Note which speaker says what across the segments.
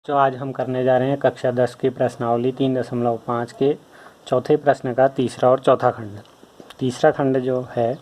Speaker 1: जो आज हम करने जा रहे हैं कक्षा 10 की प्रश्नावली 3.5 के चौथे प्रश्न का तीसरा और चौथा खंड। तीसरा खंड जो है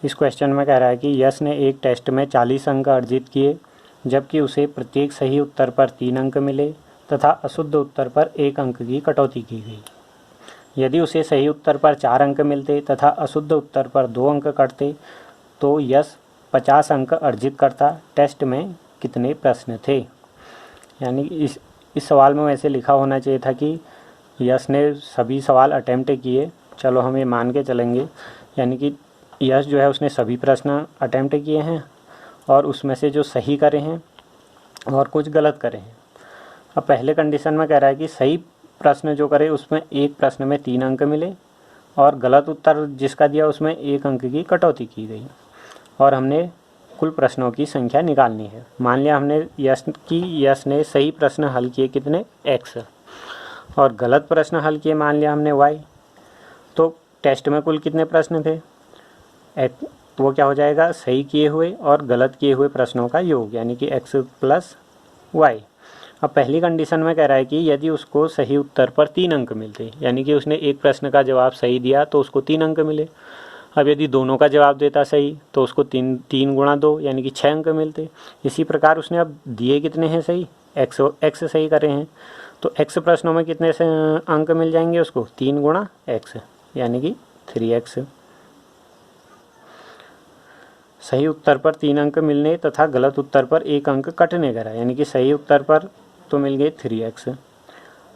Speaker 1: इस क्वेश्चन में कह रहा है कि यश ने एक टेस्ट में 40 अंक अर्जित किए, जबकि उसे प्रत्येक सही उत्तर पर 3 अंक मिले तथा अशुद्ध उत्तर पर 1 अंक की कटौती की गई। यदि उसे सही उत्तर पर 4 अंक मिलते तथा अशुद्ध उत्तर पर 2 अंक कटते तो यश 50 अंक अर्जित करता। टेस्ट में कितने प्रश्न थे? यानी इस सवाल में वैसे लिखा होना चाहिए था कि यश ने सभी सवाल अटेम्प्ट किए। चलो हम ये मान के चलेंगे, यानी कि यश जो है उसने सभी प्रश्न अटेम्प्ट किए हैं और उसमें से जो सही करे हैं और कुछ गलत करे हैं। अब पहले कंडीशन में कह रहा है कि सही प्रश्न जो करे उसमें एक प्रश्न में 3 अंक मिले और गलत उत्तर जिसका दिया उसमें 1 अंक की कटौती की गई और हमने कुल प्रश्नों की संख्या निकालनी है। मान लिया हमने यश ने सही प्रश्न हल किए कितने x और गलत प्रश्न हल किए मान लिया हमने y। तो टेस्ट में कुल कितने प्रश्न थे? वो क्या हो जाएगा, सही किए हुए और गलत किए हुए प्रश्नों का योग, यानी कि x प्लस वाई। अब पहली कंडीशन में कह रहा है कि यदि उसको सही उत्तर पर 3 अंक मिलते, यानी कि उसने एक प्रश्न का जवाब सही दिया तो उसको 3 अंक मिले। अब यदि दोनों का जवाब देता सही तो उसको 3 गुणा 2 यानी कि 6 अंक मिलते। इसी प्रकार उसने अब दिए कितने हैं सही, x सही करे हैं तो x प्रश्नों में कितने से अंक मिल जाएंगे उसको, 3 गुणा x यानी कि 3x। सही उत्तर पर 3 अंक मिलने तथा गलत उत्तर पर 1 अंक कटने करा, यानी कि सही उत्तर पर तो मिल गए 3x।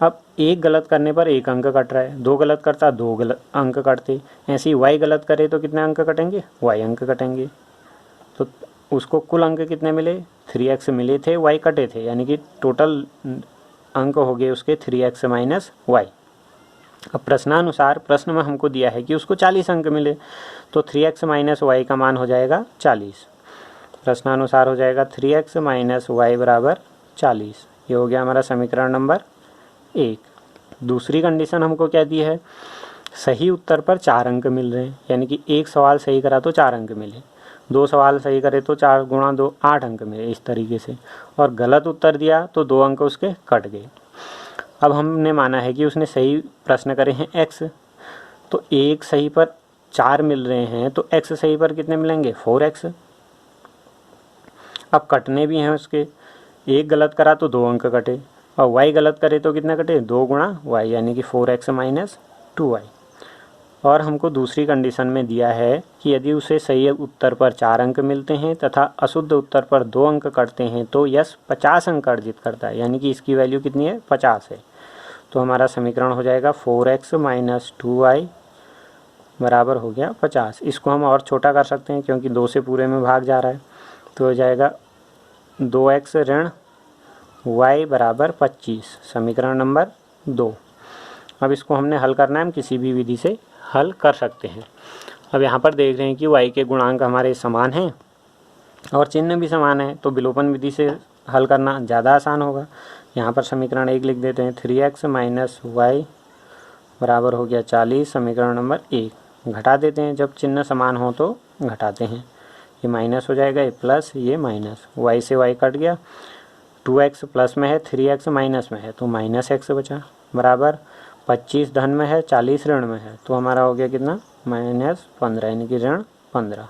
Speaker 1: अब एक गलत करने पर 1 अंक कट रहा है, 2 गलत करता 2 अंक कटते। ऐसे ही y गलत करे तो कितने अंक कटेंगे, y अंक कटेंगे। तो उसको कुल अंक कितने मिले, 3x मिले थे, y कटे थे, यानी कि टोटल अंक हो गए उसके 3x माइनस वाई। अब प्रश्नानुसार प्रश्न में हमको दिया है कि उसको 40 अंक मिले तो 3x माइनस वाई का मान हो जाएगा 40। प्रश्नानुसार हो जाएगा 3x माइनस वाई बराबर 40। ये हो गया हमारा समीकरण नंबर 1। दूसरी कंडीशन हमको क्या दी है, सही उत्तर पर 4 अंक मिल रहे हैं, यानी कि एक सवाल सही करा तो 4 अंक मिले, 2 सवाल सही करे तो 4 गुणा 2 8 अंक मिले इस तरीके से, और गलत उत्तर दिया तो 2 अंक उसके कट गए। अब हमने माना है कि उसने सही प्रश्न करे हैं x, तो एक सही पर 4 मिल रहे हैं तो x सही पर कितने मिलेंगे, 4x। अब कटने भी हैं उसके, एक गलत करा तो 2 अंक कटे और y गलत करे तो कितना कटे, 2 गुणा y यानी कि 4x माइनस 2y। और हमको दूसरी कंडीशन में दिया है कि यदि उसे सही उत्तर पर 4 अंक मिलते हैं तथा अशुद्ध उत्तर पर 2 अंक कटते हैं तो यश 50 अंक अर्जित करता है, यानी कि इसकी वैल्यू कितनी है, 50 है। तो हमारा समीकरण हो जाएगा 4x माइनस 2y बराबर हो गया 50। इसको हम और छोटा कर सकते हैं क्योंकि 2 से पूरे में भाग जा रहा है, तो हो जाएगा 2x ऋण y बराबर 25, समीकरण नंबर 2। अब इसको हमने हल करना है, हम किसी भी विधि से हल कर सकते हैं। अब यहाँ पर देख रहे हैं कि y के गुणांक हमारे समान हैं और चिन्ह भी समान है, तो विलोपन विधि से हल करना ज़्यादा आसान होगा। यहाँ पर समीकरण 1 लिख देते हैं, 3x माइनस वाई बराबर हो गया 40, समीकरण नंबर 1। घटा देते हैं, जब चिन्ह समान हो तो घटाते हैं, ये माइनस हो जाएगा, ये प्लस, ये माइनस, y से y कट गया, 2x प्लस में है, 3x माइनस में है तो माइनस x बचा, बराबर 25 धन में है, 40 ऋण में है, तो हमारा हो गया कितना, माइनस 15 यानी कि ऋण 15।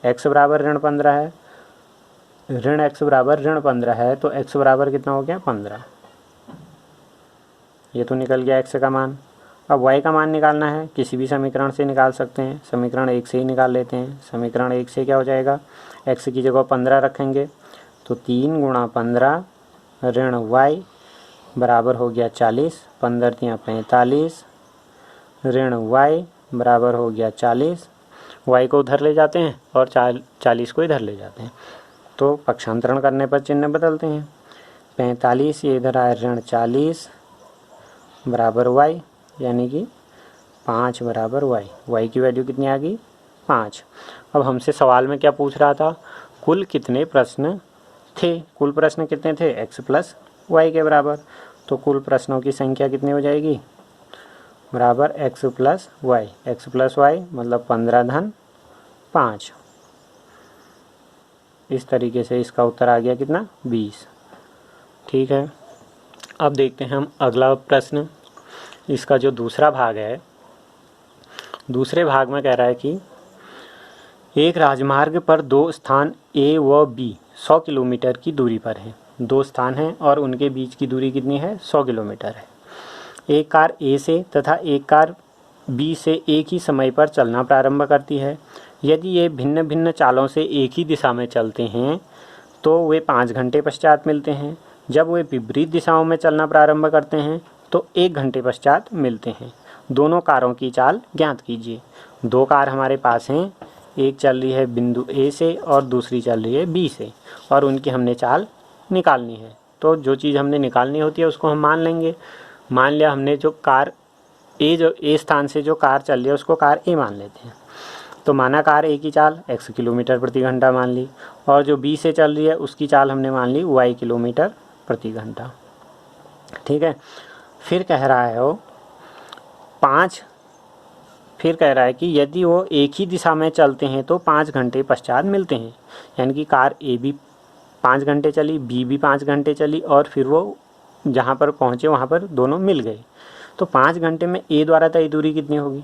Speaker 1: x बराबर ऋण 15 है, ऋण x बराबर ऋण 15 है तो x बराबर कितना हो गया, 15। ये तो निकल गया x का मान। अब y का मान निकालना है, किसी भी समीकरण से निकाल सकते हैं, समीकरण 1 से ही निकाल लेते हैं। समीकरण 1 से क्या हो जाएगा, x की जगह 15 रखेंगे तो 3 गुणा 15 ऋण y बराबर हो गया 40, 15 तियाँ 45, ऋण y बराबर हो गया 40। y को उधर ले जाते हैं और 40 को इधर ले जाते हैं, तो पक्षांतरण करने पर चिन्ह बदलते हैं। 45 ये इधर आया, ऋण 40 बराबर y, यानी कि 5 बराबर y की वैल्यू कितनी आ गई, 5। अब हमसे सवाल में क्या पूछ रहा था, कुल कितने प्रश्न थे। कुल प्रश्न कितने थे, x प्लस वाई के बराबर, तो कुल प्रश्नों की संख्या कितनी हो जाएगी, बराबर x प्लस वाई, मतलब 15 धन 5। इस तरीके से इसका उत्तर आ गया कितना, 20। ठीक है। अब देखते हैं हम अगला प्रश्न। इसका जो दूसरा भाग है, दूसरे भाग में कह रहा है कि एक राजमार्ग पर दो स्थान ए व बी 100 किलोमीटर की दूरी पर हैं। दो स्थान हैं और उनके बीच की दूरी कितनी है? 100 किलोमीटर है। एक कार ए से तथा एक कार बी से एक ही समय पर चलना प्रारंभ करती है। यदि ये भिन्न भिन्न चालों से एक ही दिशा में चलते हैं तो वे 5 घंटे पश्चात मिलते हैं। जब वे विपरीत दिशाओं में चलना प्रारंभ करते हैं तो 1 घंटे पश्चात मिलते हैं। दोनों कारों की चाल ज्ञात कीजिए। दो कार हमारे पास हैं, एक चल रही है बिंदु ए से और दूसरी चल रही है बी से, और उनकी हमने चाल निकालनी है। तो जो चीज़ हमने निकालनी होती है उसको हम मान लेंगे। मान लिया हमने जो कार ए, जो ए स्थान से जो कार चल रही है उसको कार ए मान लेते हैं। तो माना कार ए की चाल x किलोमीटर प्रति घंटा मान ली, और जो बी से चल रही है उसकी चाल हमने मान ली y किलोमीटर प्रति घंटा। ठीक है। फिर कह रहा है वो 5, फिर कह रहा है कि यदि वो एक ही दिशा में चलते हैं तो 5 घंटे पश्चात मिलते हैं। यानी कि कार ए भी 5 घंटे चली, बी भी 5 घंटे चली, और फिर वो जहाँ पर पहुँचे वहाँ पर दोनों मिल गए। तो 5 घंटे में ए द्वारा तय दूरी कितनी होगी?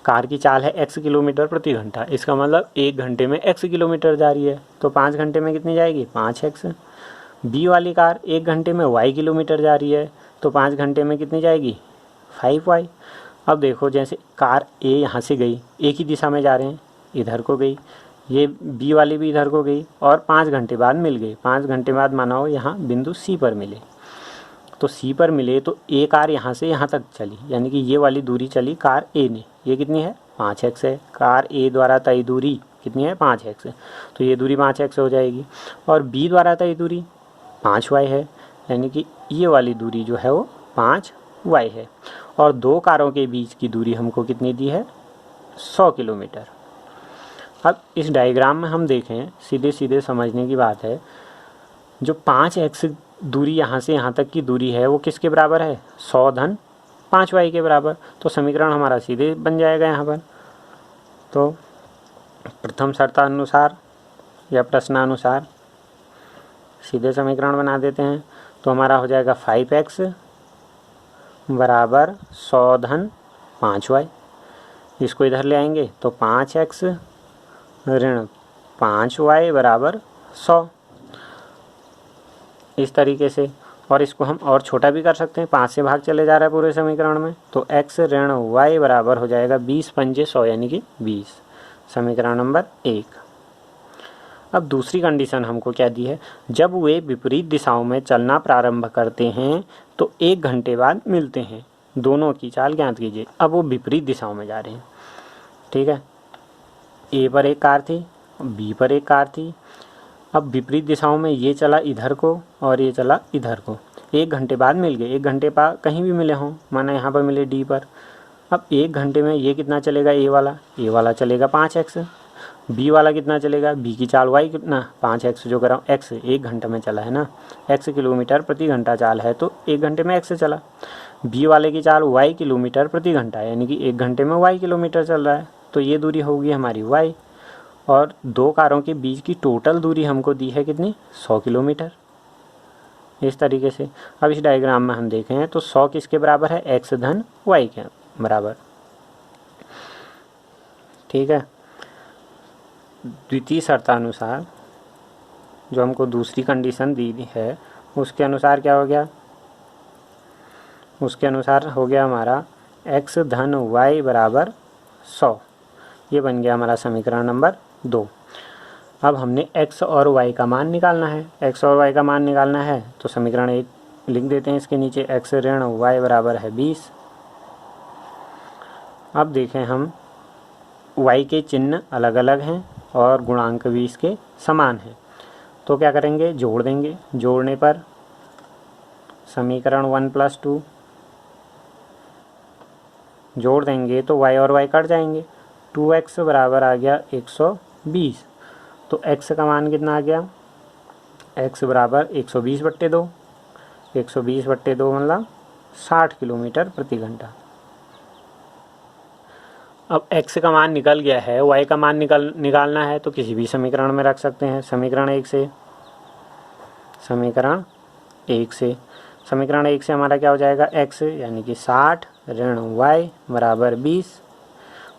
Speaker 1: कार की चाल है x किलोमीटर प्रति घंटा, इसका मतलब 1 घंटे में x किलोमीटर जा रही है, तो 5 घंटे में कितनी जाएगी? 5x। बी वाली कार 1 घंटे में y किलोमीटर जा रही है, तो 5 घंटे में कितनी जाएगी? 5y। अब देखो, जैसे कार ए यहाँ से गई, एक ही दिशा में जा रहे हैं, इधर को गई, ये बी वाली भी इधर को गई, और 5 घंटे बाद मिल गई। 5 घंटे बाद माना हो यहाँ बिंदु सी पर मिले, तो सी पर मिले तो ए कार यहाँ से यहाँ तक चली, यानी कि ये वाली दूरी चली कार ए ने, ये कितनी है? 5x है। कार ए द्वारा तय दूरी कितनी है? 5x है, तो ये दूरी 5x हो जाएगी। और बी द्वारा तय दूरी 5y है, यानी कि ये वाली दूरी जो है वो 5y है। और दो कारों के बीच की दूरी हमको कितनी दी है? 100 किलोमीटर। अब इस डायग्राम में हम देखें, सीधे सीधे समझने की बात है, जो 5x दूरी यहाँ से यहाँ तक की दूरी है वो किसके बराबर है? 100 धन 5y के बराबर। तो समीकरण हमारा सीधे बन जाएगा यहाँ पर। तो प्रथम शर्तानुसार या प्रश्नानुसार सीधे समीकरण बना देते हैं, तो हमारा हो जाएगा 5x बराबर 100 धन 5y। इसको इधर ले आएंगे तो 5x ऋण 5y बराबर 100, इस तरीके से। और इसको हम और छोटा भी कर सकते हैं, 5 से भाग चले जा रहा है पूरे समीकरण में, तो x ऋण y बराबर हो जाएगा 20 पंजे 100, यानी कि 20। समीकरण नंबर 1। अब दूसरी कंडीशन हमको क्या दी है? जब वे विपरीत दिशाओं में चलना प्रारंभ करते हैं तो 1 घंटे बाद मिलते हैं। दोनों की चाल ज्ञात कीजिए। अब वो विपरीत दिशाओं में जा रहे हैं, ठीक है। ए पर एक कार थी, बी पर एक कार थी। अब विपरीत दिशाओं में ये चला इधर को और ये चला इधर को, 1 घंटे बाद मिल गए। 1 घंटे बाद कहीं भी मिले हों, माना यहाँ पर मिले डी पर। अब 1 घंटे में ये कितना चलेगा? ए वाला चलेगा 5x। बी वाला कितना चलेगा? बी की चाल y कितना? 5x जो कराऊँ, x 1 घंटे में चला है ना, x किलोमीटर प्रति घंटा चाल है, तो 1 घंटे में x चला। बी वाले की चाल y किलोमीटर प्रति घंटा, यानी कि 1 घंटे में y किलोमीटर चल रहा है, तो ये दूरी होगी हमारी y। और दो कारों के बीच की टोटल दूरी हमको दी है कितनी? 100 किलोमीटर, इस तरीके से। अब इस डायग्राम में हम देखें तो 100 किसके बराबर है? x धन y के बराबर, ठीक है। द्वितीय शर्तानुसार जो हमको दूसरी कंडीशन दी है उसके अनुसार क्या हो गया? उसके अनुसार हो गया हमारा x धन y बराबर 100। ये बन गया हमारा समीकरण नंबर 2। अब हमने x और y का मान निकालना है। x और y का मान निकालना है तो समीकरण 1 लिख देते हैं इसके नीचे, x ऋण y बराबर है 20। अब देखें हम, y के चिन्ह अलग अलग हैं और गुणांक भी इसके समान हैं, तो क्या करेंगे? जोड़ देंगे। जोड़ने पर समीकरण 1 + 2 जोड़ देंगे तो y और y कट जाएंगे। 2x बराबर आ गया 120, तो x का मान कितना आ गया? x बराबर 120/2, 120/2 मतलब 60 किलोमीटर प्रति घंटा। अब x का मान निकल गया है, y का मान निकालना है तो किसी भी समीकरण में रख सकते हैं। समीकरण 1 से समीकरण 1 से हमारा क्या हो जाएगा, x यानी कि 60 ऋण y बराबर 20।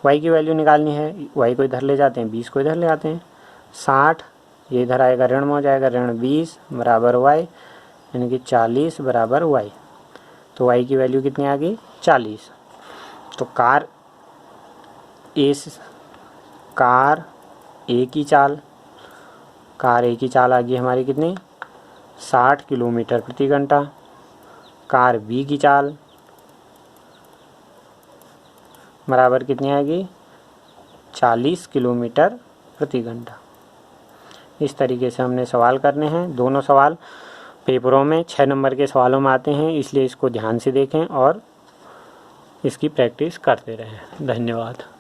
Speaker 1: y की वैल्यू निकालनी है, y को इधर ले जाते हैं, 20 को इधर ले आते हैं। 60 ये इधर आएगा, ऋण में हो जाएगा, ऋण 20 बराबर y यानी कि 40 बराबर y। तो y की वैल्यू कितनी आ गई, 40। तो कार ए की चाल आ गई हमारी कितनी, 60 किलोमीटर प्रति घंटा। कार बी की चाल बराबर कितनी आएगी, 40 किलोमीटर प्रति घंटा। इस तरीके से हमने सवाल करने हैं। दोनों सवाल पेपरों में 6 नंबर के सवालों में आते हैं, इसलिए इसको ध्यान से देखें और इसकी प्रैक्टिस करते रहें। धन्यवाद।